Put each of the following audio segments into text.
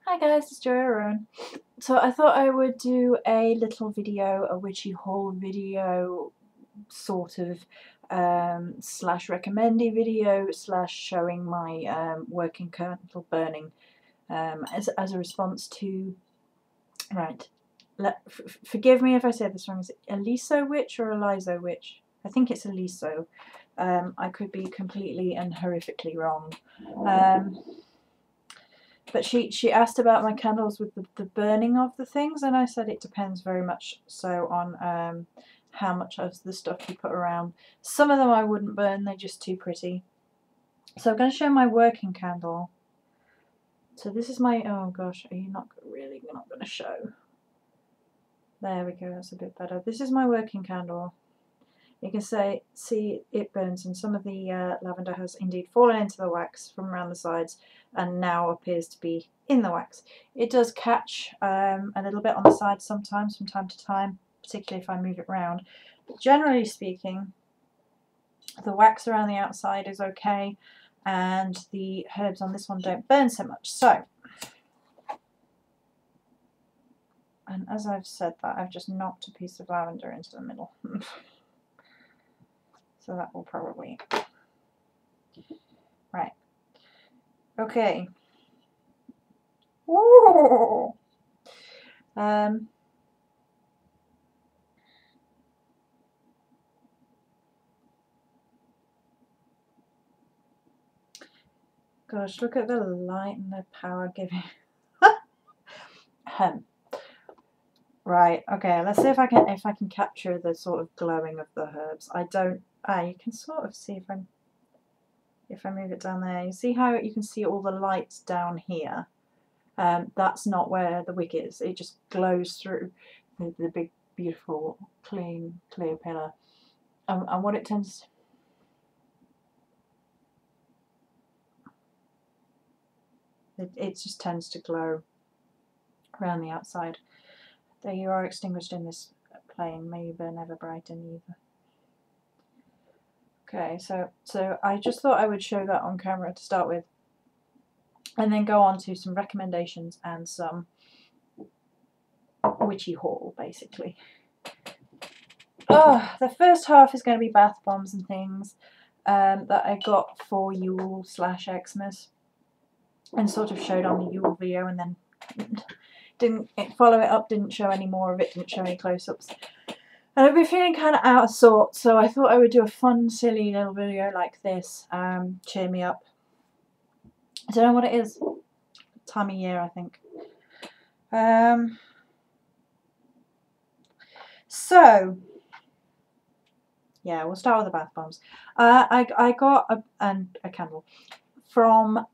Hi guys, it's Joy. So I thought I would do a little video, a witchy haul video, sort of slash recommendy video slash showing my working candle burning as a response to, right, forgive me if I say this wrong, is it Elisothewitch or Elisothewitch? I think it's Eliso. I could be completely and horrifically wrong. But she asked about my candles with the burning of the things, and I said it depends very much so on how much of the stuff you put around. Some of them I wouldn't burn, they're just too pretty. So I'm going to show my working candle. So this is my, oh gosh, are you not really not going to show? There we go, that's a bit better. This is my working candle. You can see it burns, and some of the lavender has indeed fallen into the wax from around the sides and now appears to be in the wax. It does catch a little bit on the sides sometimes from time to time, particularly if I move it around. But generally speaking, the wax around the outside is okay, and the herbs on this one don't burn so much. So, and as I've said that, I've just knocked a piece of lavender into the middle. So that will probably, right, okay. Ooh. Gosh, look at the light and the power giving. Right, okay, let's see if I can capture the sort of glowing of the herbs. You can sort of see if I move it down there. You see how you can see all the lights down here? That's not where the wick is. It just glows through the big, beautiful, clear pillar. And what it tends, it just tends to glow around the outside. There you are, extinguished in this plane. May you burn ever bright in either. Okay, so I just thought I would show that on camera to start with, and then go on to some recommendations and some witchy haul, basically. Oh, the first half is going to be bath bombs and things that I got for Yule / Xmas, and sort of showed on the Yule video, and then didn't follow it up, didn't show any more of it, didn't show any close-ups. And I've been feeling kind of out of sorts, so I thought I would do a fun, silly little video like this, cheer me up. I don't know what it is, time of year I think. So, yeah, we'll start with the bath bombs. I got a candle from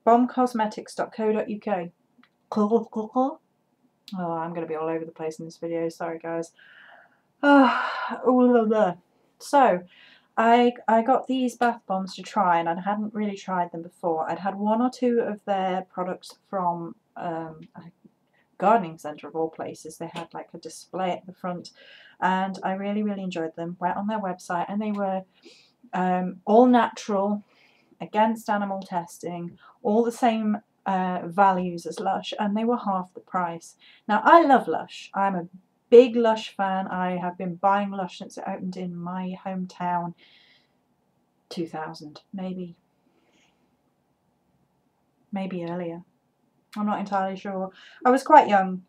bombcosmetics.co.uk. Oh, I'm going to be all over the place in this video, sorry guys. So, I got these bath bombs to try, and I hadn't really tried them before. I'd had one or two of their products from a gardening centre of all places. They had like a display at the front, and I really enjoyed them. Went on their website, and they were all natural, against animal testing, all the same values as Lush, and they were half the price. Now I love Lush. I'm a big Lush fan. I have been buying Lush since it opened in my hometown. 2000, maybe earlier. I'm not entirely sure. I was quite young,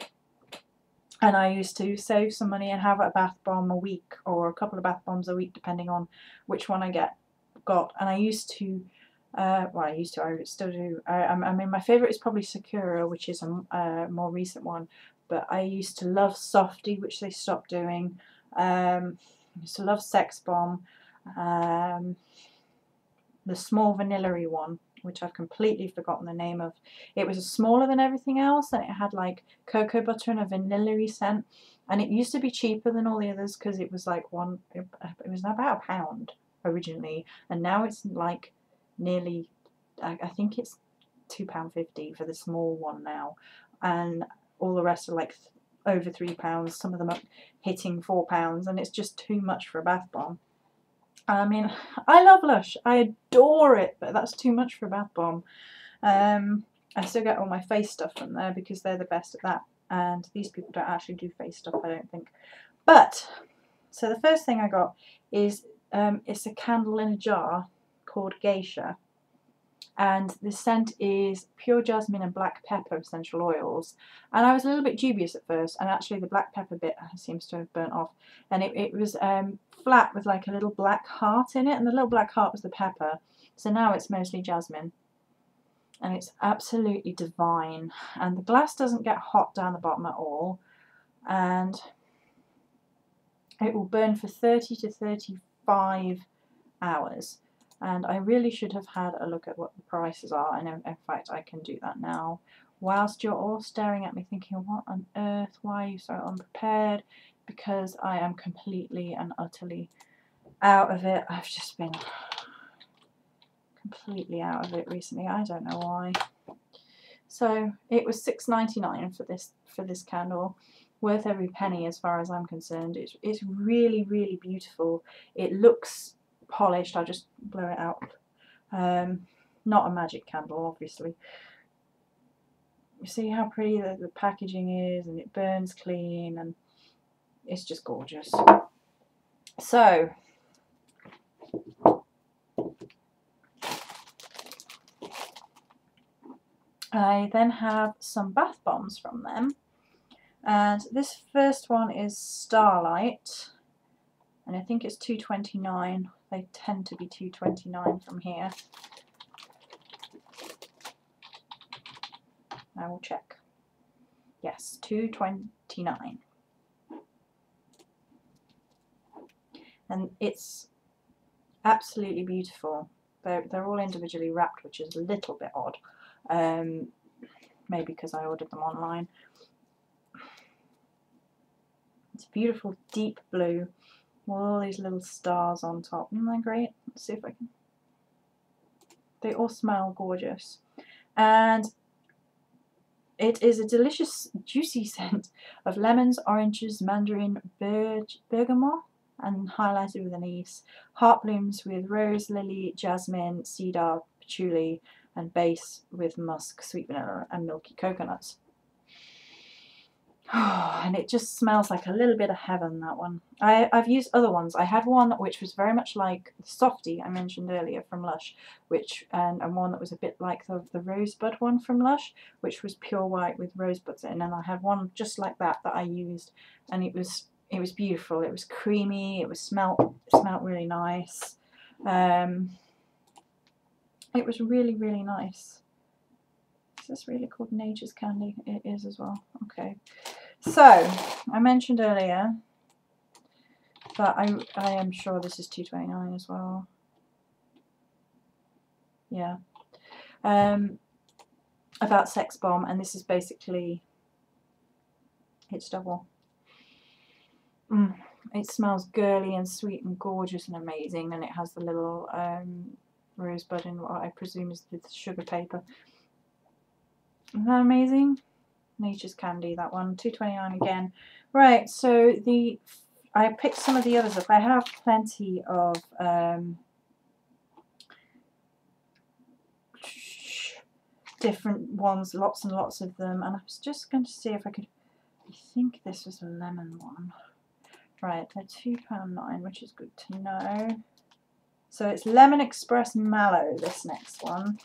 and I used to save some money and have a bath bomb a week, or a couple of bath bombs a week, depending on which one I got. And I used to, I still do. I mean, my favourite is probably Sakura, which is a more recent one. But I used to love Softy, which they stopped doing. I used to love Sex Bomb. The small vanilla-y one, which I've completely forgotten the name of. It was smaller than everything else, and it had like cocoa butter and a vanilla-y scent. And it used to be cheaper than all the others because it was like it was about £1 originally, and now it's like nearly, I think it's £2.50 for the small one now, and all the rest are like over £3. Some of them are hitting £4, and it's just too much for a bath bomb. I mean, I love Lush. I adore it, but that's too much for a bath bomb. I still get all my face stuff from there because they're the best at that. And these people don't actually do face stuff, I don't think. But, so the first thing I got is, it's a candle in a jar called Geisha. And the scent is pure jasmine and black pepper essential oils. And I was a little bit dubious at first, and actually the black pepper bit seems to have burnt off. And it was flat with like a little black heart in it, and the little black heart was the pepper. So now it's mostly jasmine. And it's absolutely divine. And the glass doesn't get hot down the bottom at all. And it will burn for 30 to 35 hours. And I really should have had a look at what the prices are, and in fact I can do that now. Whilst you're all staring at me thinking, what on earth, why are you so unprepared? Because I am completely and utterly out of it. I've just been completely out of it recently. I don't know why. So it was $6.99 for this candle. Worth every penny as far as I'm concerned. It's really, really beautiful. It looks polished. I'll just blow it out. Not a magic candle, obviously. You see how pretty the packaging is, and it burns clean, and it's just gorgeous. So I then have some bath bombs from them, and this first one is Starlight, and I think it's $2.29. They tend to be $2.29 from here. I will check. Yes, $2.29. And it's absolutely beautiful. They're all individually wrapped, which is a little bit odd. Maybe because I ordered them online. It's beautiful deep blue with all these little stars on top. Isn't that great? Let's see if I can. They all smell gorgeous. And it is a delicious, juicy scent of lemons, oranges, mandarin, bergamot, and highlighted with anise. Heart blooms with rose, lily, jasmine, cedar, patchouli, and base with musk, sweet vanilla, and milky coconuts. And it just smells like a little bit of heaven, that one. I've used other ones. I had one which was very much like the Softie I mentioned earlier from Lush, and one that was a bit like the rosebud one from Lush, which was pure white with rosebuds in. And I had one just like that I used, and it was beautiful. It was creamy. It smelt really nice. It was really, really nice. Is this really called Nature's Candy? It is as well. Okay. So, I mentioned earlier that I am sure this is $2.29 as well. Yeah. About Sex Bomb, and this is basically its double. It smells girly and sweet and gorgeous and amazing, and it has the little rosebud in what I presume is the sugar paper. Isn't that amazing? Nature's Candy, that one, $2.29 again. Right, so I picked some of the others up. I have plenty of different ones, lots and lots of them, and I was just going to see if I could. I think this was a lemon one. Right, they're £2.09, which is good to know. So it's Lemon Express Mallow, this next one.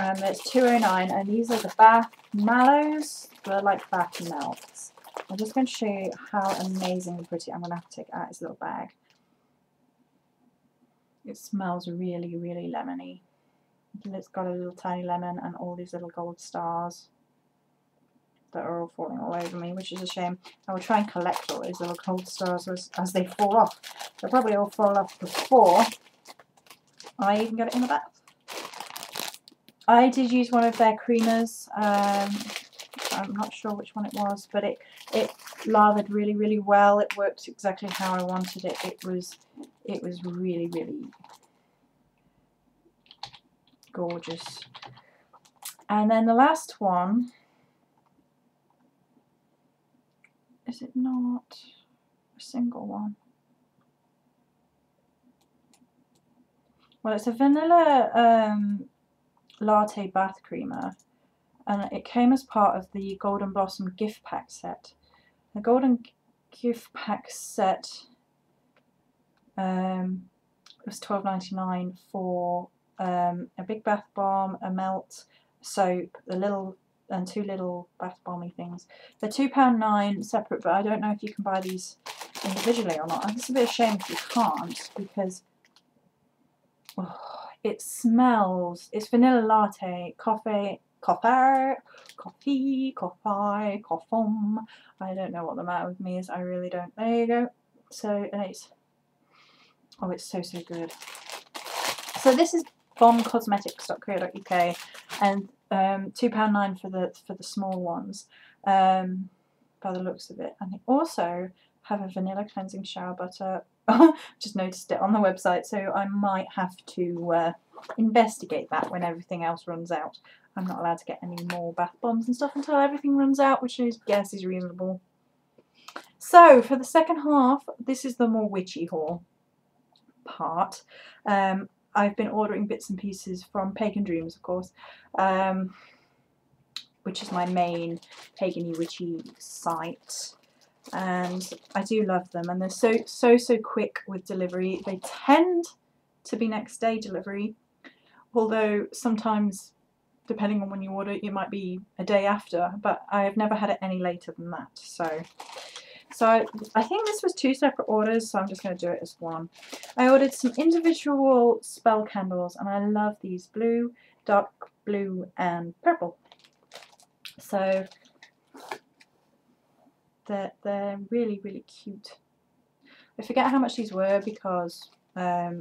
It's $2.09, and these are the bath mallows. They're like bath melts. I'm just going to show you how amazingly pretty. I'm going to have to take out its little bag. It smells really, really lemony. It's got a little tiny lemon and all these little gold stars that are all falling all over me, which is a shame. I will try and collect all these little gold stars as they fall off. They'll probably all fall off before I even get it in the bath. I did use one of their creamers. I'm not sure which one it was, but it lathered really, really well. It worked exactly how I wanted it. It was really, really gorgeous. And then the last one, is it not a single one? Well, it's a vanilla latte bath creamer, and it came as part of the Golden Blossom gift pack set. The Golden gift pack set was $12.99 for a big bath bomb, a melt, soap, and 2 little bath balmy things. They're £2.9 separate, but I don't know if you can buy these individually or not. It's a bit of a shame if you can't, because it smells. It's vanilla latte, coffee. I don't know what the matter with me is. I really don't. There you go. So, and it's so good. So this is bombcosmetics.co.uk, and £2.9 for the small ones, by the looks of it. And they also have a vanilla cleansing shower butter. Just noticed it on the website, so I might have to investigate that when everything else runs out. I'm not allowed to get any more bath bombs and stuff until everything runs out, which I guess is reasonable. So for the second half, this is the more witchy haul part. I've been ordering bits and pieces from Pagan Dreams, of course, which is my main pagan-y witchy site, and I do love them, and they're so quick with delivery. They tend to be next day delivery, although sometimes, depending on when you order, it might be a day after, but I have never had it any later than that. So I think this was 2 separate orders, so I'm just going to do it as one. I ordered some individual spell candles, and I love these blue, dark blue and purple. So they're really, really cute. I forget how much these were because I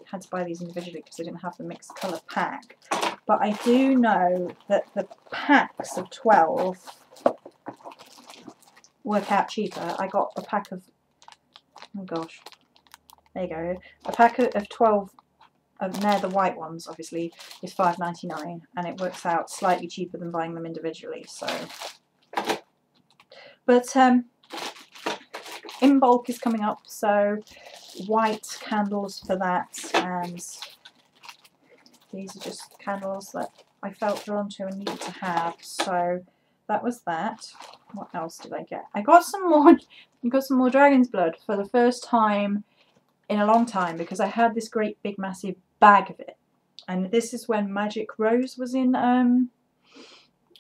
had to buy these individually because I didn't have the mixed colour pack. But I do know that the packs of 12 work out cheaper. I got a pack of, oh gosh, there you go, a pack of 12, and they're the white ones, obviously, is $5.99, and it works out slightly cheaper than buying them individually. So, but Imbolc is coming up, so white candles for that, and these are just candles that I felt drawn to and needed to have. So that was that. What else did I get? I got some more dragon's blood for the first time in a long time, because I had this great big massive bag of it, and this is when Magic Rose was in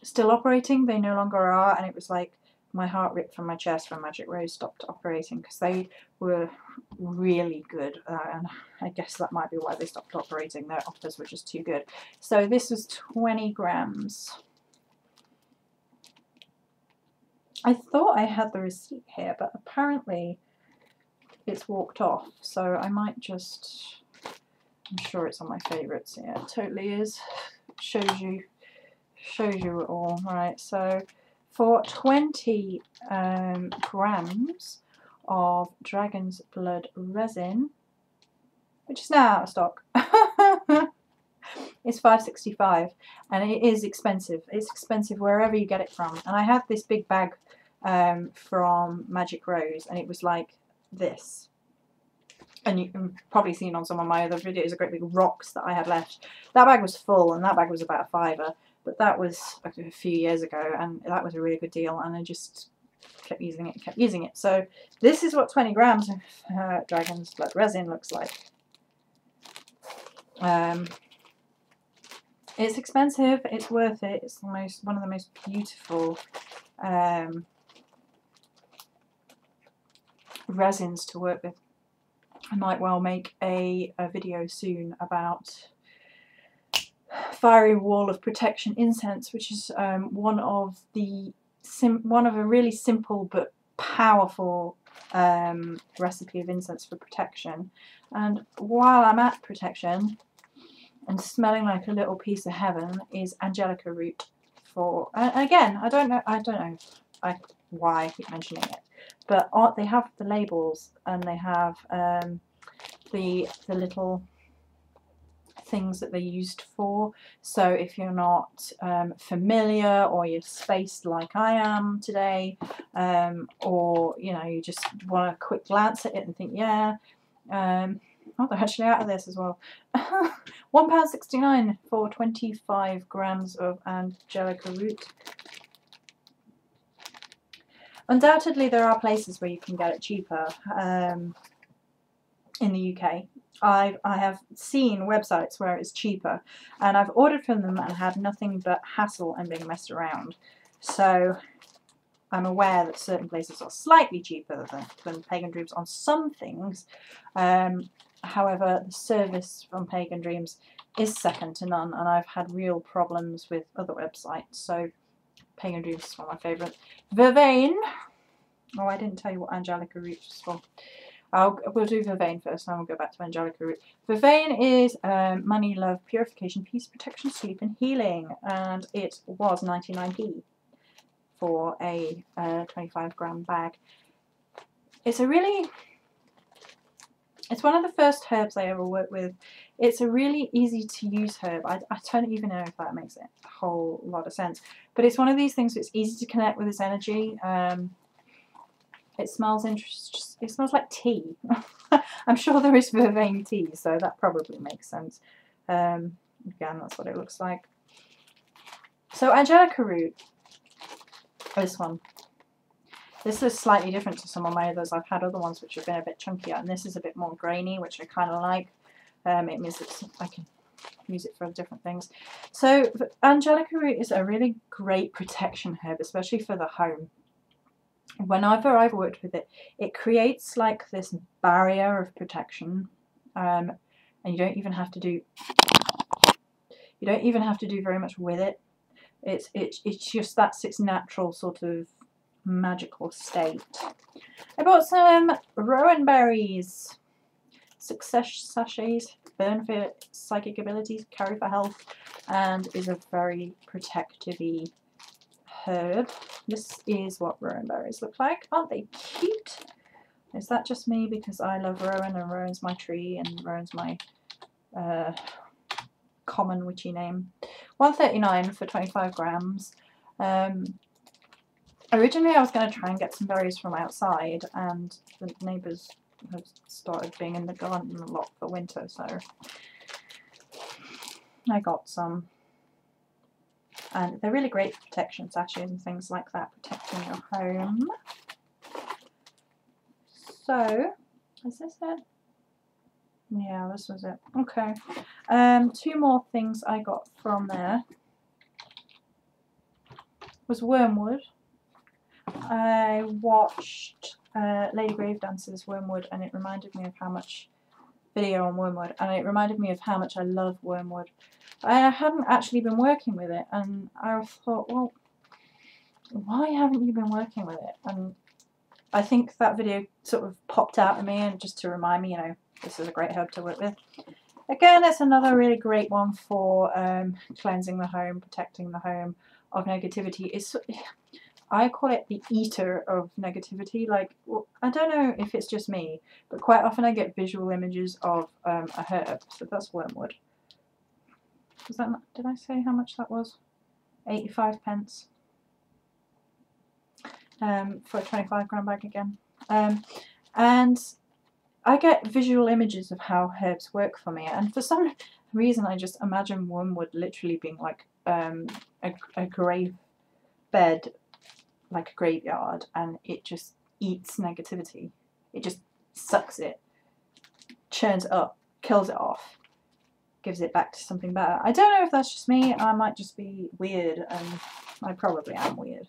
still operating. They no longer are, and it was like my heart ripped from my chest when Magic Rose stopped operating, because they were really good, and I guess that might be why they stopped operating. Their offers were just too good. So this was 20 grams. I thought I had the receipt here, but apparently it's walked off, so I might just, I'm sure it's on my favourites. Yeah, it totally is. Shows you it all. Right, so for 20 grams of dragon's blood resin, which is now out of stock, it's $5.65, and it is expensive. It's expensive wherever you get it from. And I had this big bag from Magic Rose, and it was like this, and you can probably seen on some of my other videos the great big rocks that I had left. That bag was full, and that bag was about a $5, but that was a few years ago, and that was a really good deal, and I just kept using it. So this is what 20 grams of dragon's blood resin looks like. It's expensive, it's worth it. It's one of the most beautiful resins to work with. I might well make a video soon about Fiery Wall of Protection incense, which is one of a really simple but powerful recipe of incense for protection. And while I'm at protection and smelling like a little piece of heaven is Angelica root. For again, I don't know why I keep mentioning it, but they have the labels, and they have the little things that they're used for. So if you're not familiar, or you're spaced like I am today, or you know, you just want a quick glance at it and think, yeah, Oh, they're actually out of this as well. £1.69 for 25 grams of Angelica root. Undoubtedly, there are places where you can get it cheaper in the UK. I have seen websites where it's cheaper, and I've ordered from them and had nothing but hassle and being messed around. So I'm aware that certain places are slightly cheaper than Pagan Dreams on some things. However, the service from Pagan Dreams is second to none, and I've had real problems with other websites. So Pagan Dreams is one of my favourites. Vervain. Oh, I didn't tell you what Angelica root was for. We'll do Vervain first, and then we'll go back to Angelica root. Vervain is money, love, purification, peace, protection, sleep, and healing, and it was 99p for a 25 gram bag. It's one of the first herbs I ever worked with. It's a really easy to use herb. I don't even know if that makes a whole lot of sense, but it's one of these things that's easy to connect with its energy. It smells interesting. It smells like tea. I'm sure there is vervain tea, so that probably makes sense. Again, that's what it looks like. So Angelica root, this one. This is slightly different to some of my others. I've had other ones which have been a bit chunkier, and this is a bit more grainy, which I kind of like. It means I can use it for different things. So Angelica root is a really great protection herb, especially for the home. Whenever I've worked with it, it creates like this barrier of protection, and you don't even have to do very much with it. It's just that's its natural sort of magical state. I bought some rowan berries, success sachets, burn for psychic abilities, carry for health, and is a very protective-y herb. This is what rowan berries look like. Aren't they cute? Is that just me because I love rowan, and rowan's my tree, and rowan's my common witchy name? $1.39 for 25 grams. Originally I was going to try and get some berries from outside, and the neighbours have started being in the garden a lot for winter, so I got some. And they're really great for protection sachets and things like that, protecting your home. So, is this it? Yeah, this was it. Okay. Two more things I got from there was wormwood. I watched Lady Gravedancer's Wormwood, and it reminded me of how much video on wormwood, and it reminded me of how much I love wormwood. I hadn't actually been working with it, and I thought, well, why haven't you been working with it? And I think that video sort of popped out at me, and just to remind me, you know, this is a great herb to work with. Again, it's another really great one for cleansing the home, protecting the home of negativity. I call it the eater of negativity. Like, well, I don't know if it's just me, but quite often I get visual images of a herb. So that's wormwood. Was that? Did I say how much that was? 85p. For a 25 gram bag again. And I get visual images of how herbs work for me, and for some reason I just imagine wormwood literally being like a grave bed, like a graveyard, and it just eats negativity. It just sucks it, churns it up, kills it off, gives it back to something better. I don't know if that's just me. I might just be weird, and I probably am weird.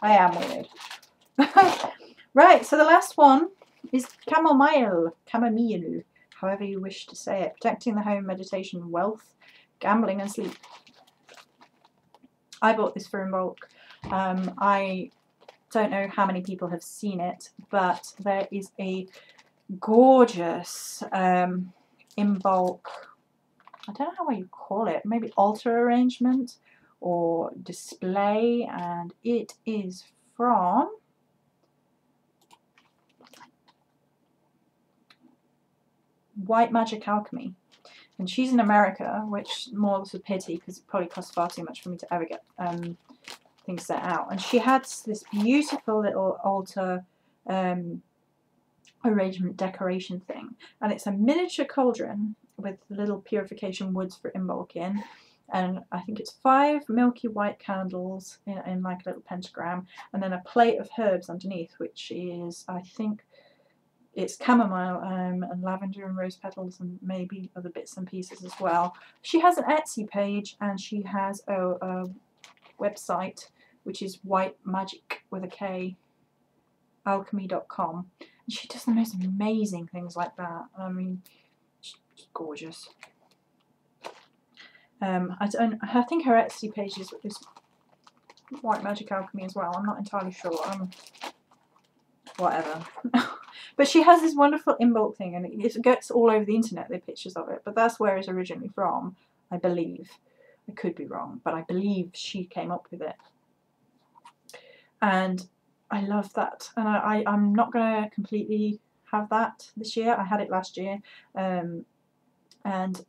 I am weird. Right, so the last one is chamomile, however you wish to say it. Protecting the home, meditation, wealth, gambling, and sleep. I bought this for Imbolc. I don't know how many people have seen it, but there is a gorgeous Imbolc, I don't know what you call it, maybe altar arrangement or display, and it is from White Magic Alchemy, and she's in America, which more is a pity because it probably costs far too much for me to ever get things set out. And she had this beautiful little altar arrangement decoration thing, and it's a miniature cauldron with little purification woods for Imbolc in, and I think it's 5 milky white candles in like a little pentagram, and then a plate of herbs underneath, which is, I think it's chamomile and lavender and rose petals and maybe other bits and pieces as well. She has an Etsy page, and she has a website which is White Magic with a K, alchemy.com. She does the most amazing things like that. I mean, she's gorgeous. I think her Etsy page is White Magic Alchemy as well. I'm not entirely sure. Whatever. But she has this wonderful Imbolc thing, and it gets all over the internet, the pictures of it. But that's where it's originally from, I believe. I could be wrong, but I believe she came up with it. And I love that, and I'm not going to completely have that this year. I had it last year, and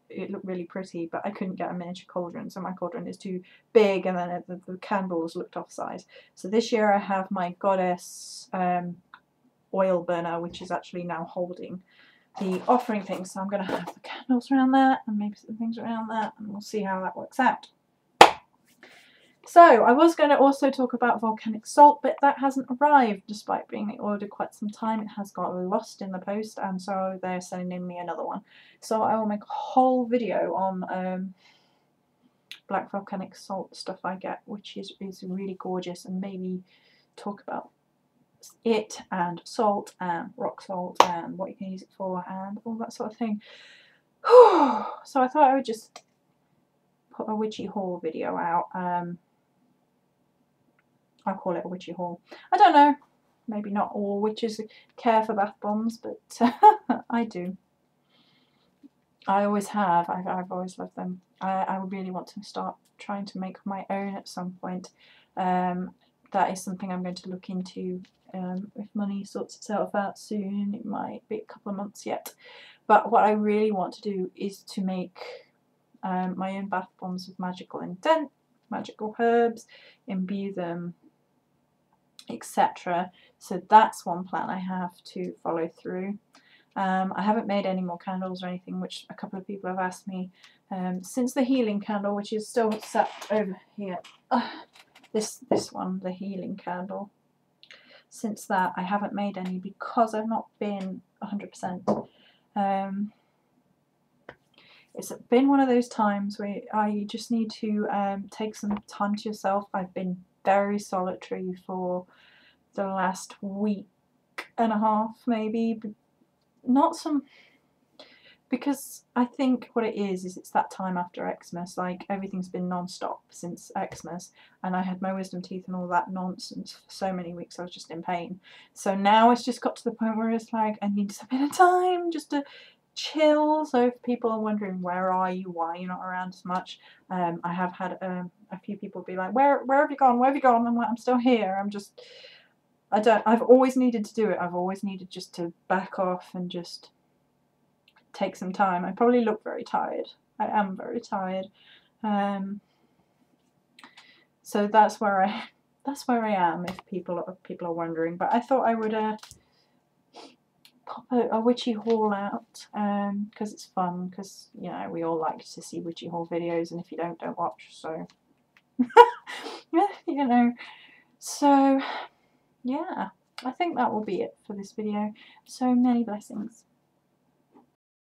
it looked really pretty, but I couldn't get a miniature cauldron, so my cauldron is too big, and then the candles looked offside. So this year I have my goddess oil burner, which is actually now holding the offering thing, so I'm going to have the candles around that, and maybe some things around that, and we'll see how that works out. So I was going to also talk about volcanic salt, but that hasn't arrived despite being ordered quite some time. It has got lost in the post, and so they're sending me another one. So I will make a whole video on black volcanic salt stuff I get, which is really gorgeous, and maybe talk about it and salt and rock salt and what you can use it for and all that sort of thing. So I thought I would just put a witchy haul video out. I'll call it a witchy haul. I don't know, maybe not all witches care for bath bombs, but I do. I always have. I've always loved them. I really want to start trying to make my own at some point. That is something I'm going to look into. If money sorts itself out soon, it might be a couple of months yet. But what I really want to do is to make my own bath bombs with magical intent, magical herbs, imbue them, etc. So that's one plan I have to follow through. I haven't made any more candles or anything, which a couple of people have asked me since the healing candle, which is still sat over here. This one, the healing candle. Since that, I haven't made any because I've not been 100%. It's been one of those times where I just need to take some time to yourself. I've been very solitary for the last week and a half, maybe. But not some, because I think what it is it's that time after Xmas. Like, everything's been non-stop since Xmas, and I had my wisdom teeth and all that nonsense for so many weeks. I was just in pain. So now it's just got to the point where it's like I need a bit of time just to chill. So if people are wondering where are you, why you're not around as much, I have had a few people be like, where have you gone, where have you gone? I'm like, I'm still here. I've always needed to do it. I've always needed just to back off and just take some time. I probably look very tired. I am very tired. So that's where I am, if people are wondering. But I thought I would pop a witchy haul out because it's fun, because you know we all like to see witchy haul videos, and if you don't watch. So you know, so yeah, I think that will be it for this video. So many blessings.